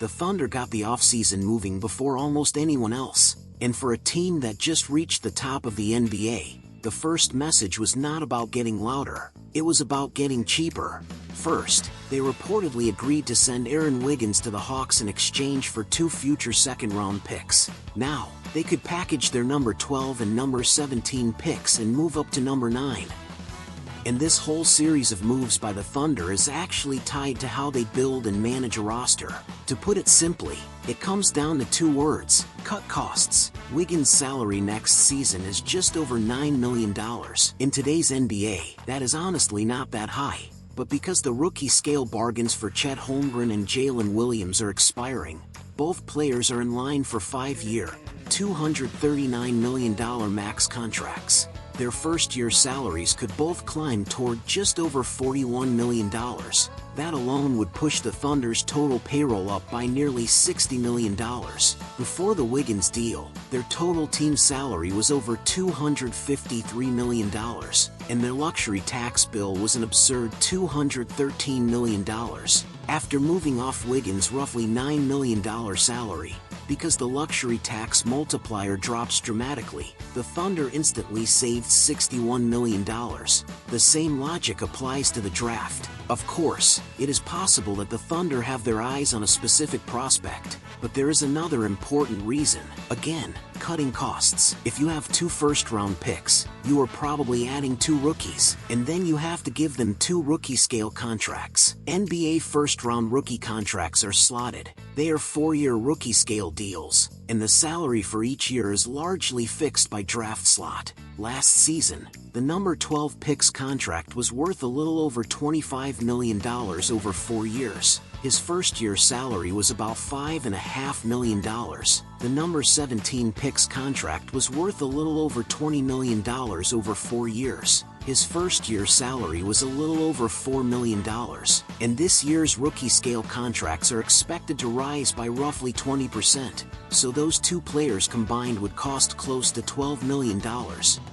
The Thunder got the offseason moving before almost anyone else, and for a team that just reached the top of the NBA, the first message was not about getting louder, it was about getting cheaper. First, they reportedly agreed to send Aaron Wiggins to the Hawks in exchange for 2 future second-round picks. Now, they could package their number 12 and number 17 picks and move up to number 9. And this whole series of moves by the Thunder is actually tied to how they build and manage a roster. To put it simply, it comes down to 2 words: cut costs. Wiggins' salary next season is just over $9 million. In today's NBA, that is honestly not that high. But because the rookie scale bargains for Chet Holmgren and Jalen Williams are expiring, both players are in line for 5-year, $239 million max contracts. Their first-year salaries could both climb toward just over $41 million. That alone would push the Thunder's total payroll up by nearly $60 million. Before the Wiggins deal, their total team salary was over $253 million, and their luxury tax bill was an absurd $213 million. After moving off Wiggins' roughly $9 million salary, because the luxury tax multiplier drops dramatically, the Thunder instantly saved $61 million. The same logic applies to the draft. Of course, it is possible that the Thunder have their eyes on a specific prospect, but there is another important reason. Again, cutting costs. If you have 2 first-round picks, you are probably adding 2 rookies, and then you have to give them 2 rookie-scale contracts. NBA first-round rookie contracts are slotted. They are 4-year rookie-scale deals, and the salary for each year is largely fixed by draft slot. Last season, the number 12 pick's contract was worth a little over $25 million over 4 years. His first-year salary was about $5.5 million. The number 17 pick's contract was worth a little over $20 million over 4 years. His first-year salary was a little over $4 million, and this year's rookie-scale contracts are expected to rise by roughly 20%, so those 2 players combined would cost close to $12 million.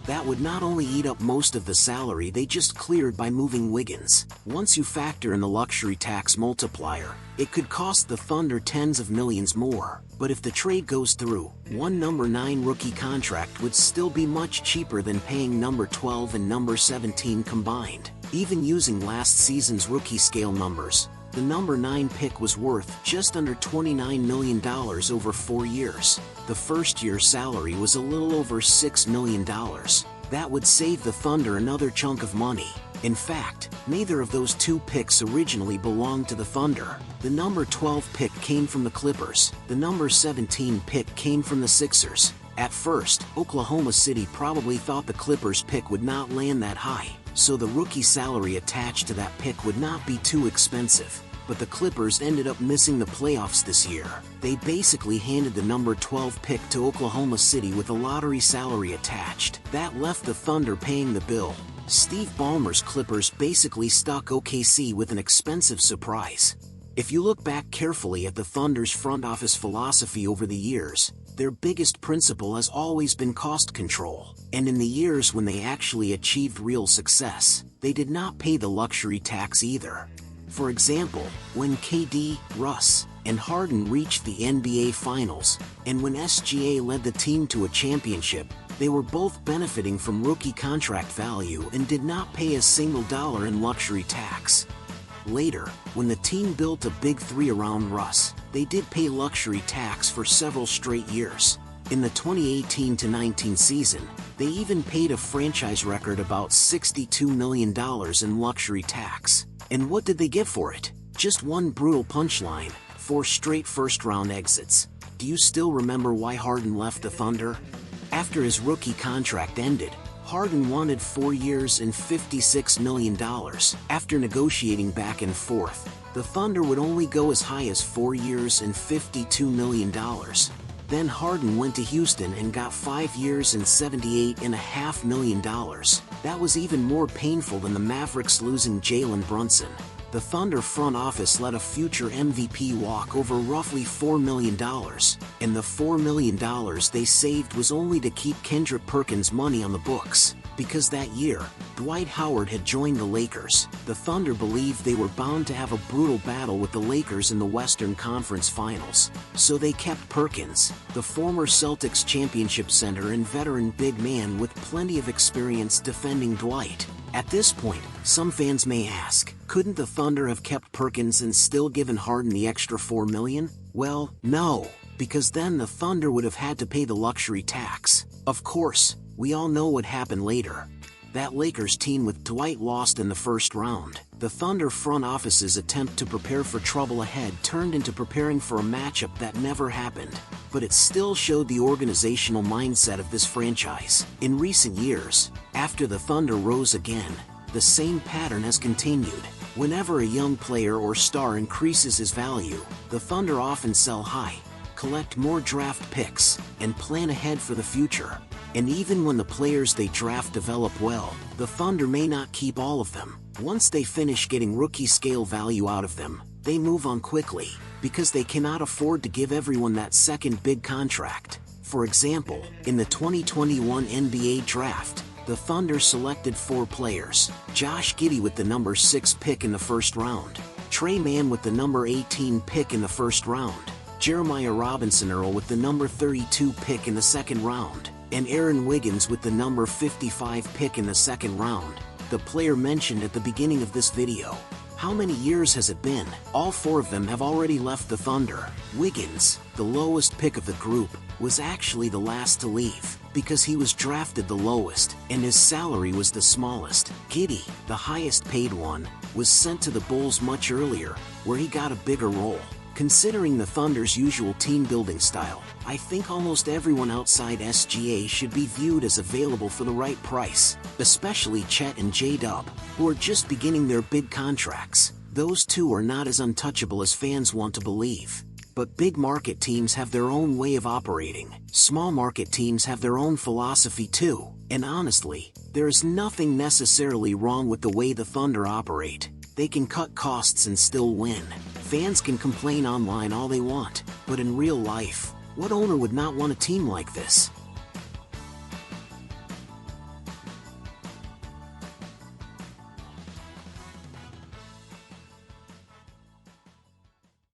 That would not only eat up most of the salary they just cleared by moving Wiggins. Once you factor in the luxury tax multiplier, it could cost the Thunder tens of millions more. But if the trade goes through, one number 9 rookie contract would still be much cheaper than paying number 12 and number 17 combined. Even using last season's rookie scale numbers, the number 9 pick was worth just under $29 million over 4 years. The first-year salary was a little over $6 million. That would save the Thunder another chunk of money. In fact, neither of those 2 picks originally belonged to the Thunder. The number 12 pick came from the Clippers. The number 17 pick came from the Sixers. At first, Oklahoma City probably thought the Clippers pick would not land that high, so the rookie salary attached to that pick would not be too expensive. But the Clippers ended up missing the playoffs this year. They basically handed the number 12 pick to Oklahoma City with a lottery salary attached. That left the Thunder paying the bill. Steve Ballmer's Clippers basically stuck OKC with an expensive surprise. If you look back carefully at the Thunder's front office philosophy over the years, their biggest principle has always been cost control. And in the years when they actually achieved real success, they did not pay the luxury tax either. For example, when KD, Russ, and Harden reached the NBA Finals, and when SGA led the team to a championship, they were both benefiting from rookie contract value and did not pay a single dollar in luxury tax. Later, when the team built a big 3 around Russ, they did pay luxury tax for several straight years. In the 2018-19 season, they even paid a franchise record about $62 million in luxury tax. And what did they get for it? Just one brutal punchline: 4 straight first-round exits. Do you still remember why Harden left the Thunder? After his rookie contract ended, Harden wanted 4 years and $56 million. After negotiating back and forth, the Thunder would only go as high as 4 years and $52 million. Then Harden went to Houston and got 5 years and $78.5 million. That was even more painful than the Mavericks losing Jalen Brunson. The Thunder front office let a future MVP walk over roughly $4 million, and the $4 million they saved was only to keep Kendrick Perkins' money on the books. because that year, Dwight Howard had joined the Lakers. The Thunder believed they were bound to have a brutal battle with the Lakers in the Western Conference Finals, so they kept Perkins, the former Celtics championship center and veteran big man with plenty of experience defending Dwight. At this point, some fans may ask, couldn't the Thunder have kept Perkins and still given Harden the extra $4 million? Well, no, because then the Thunder would have had to pay the luxury tax. Of course, we all know what happened later. That Lakers team with Dwight lost in the first round. The Thunder front office's attempt to prepare for trouble ahead turned into preparing for a matchup that never happened. But it still showed the organizational mindset of this franchise. In recent years, after the Thunder rose again, the same pattern has continued. Whenever a young player or star increases his value, the Thunder often sell high, collect more draft picks, and plan ahead for the future. And even when the players they draft develop well, the Thunder may not keep all of them. Once they finish getting rookie-scale value out of them, they move on quickly, because they cannot afford to give everyone that second big contract. For example, in the 2021 NBA Draft, the Thunder selected 4 players: Josh Giddey with the number 6 pick in the first round, Trey Mann with the number 18 pick in the first round, Jeremiah Robinson-Earl with the number 32 pick in the second round, and Aaron Wiggins with the number 55 pick in the second round, the player mentioned at the beginning of this video. How many years has it been? All 4 of them have already left the Thunder. Wiggins, the lowest pick of the group, was actually the last to leave, because he was drafted the lowest, and his salary was the smallest. Giddey, the highest paid one, was sent to the Bulls much earlier, where he got a bigger role. Considering the Thunder's usual team-building style, I think almost everyone outside SGA should be viewed as available for the right price, especially Chet and J-Dub, who are just beginning their big contracts. Those two are not as untouchable as fans want to believe. But big market teams have their own way of operating. Small market teams have their own philosophy too. And honestly, there is nothing necessarily wrong with the way the Thunder operate. They can cut costs and still win. Fans can complain online all they want, but in real life, what owner would not want a team like this?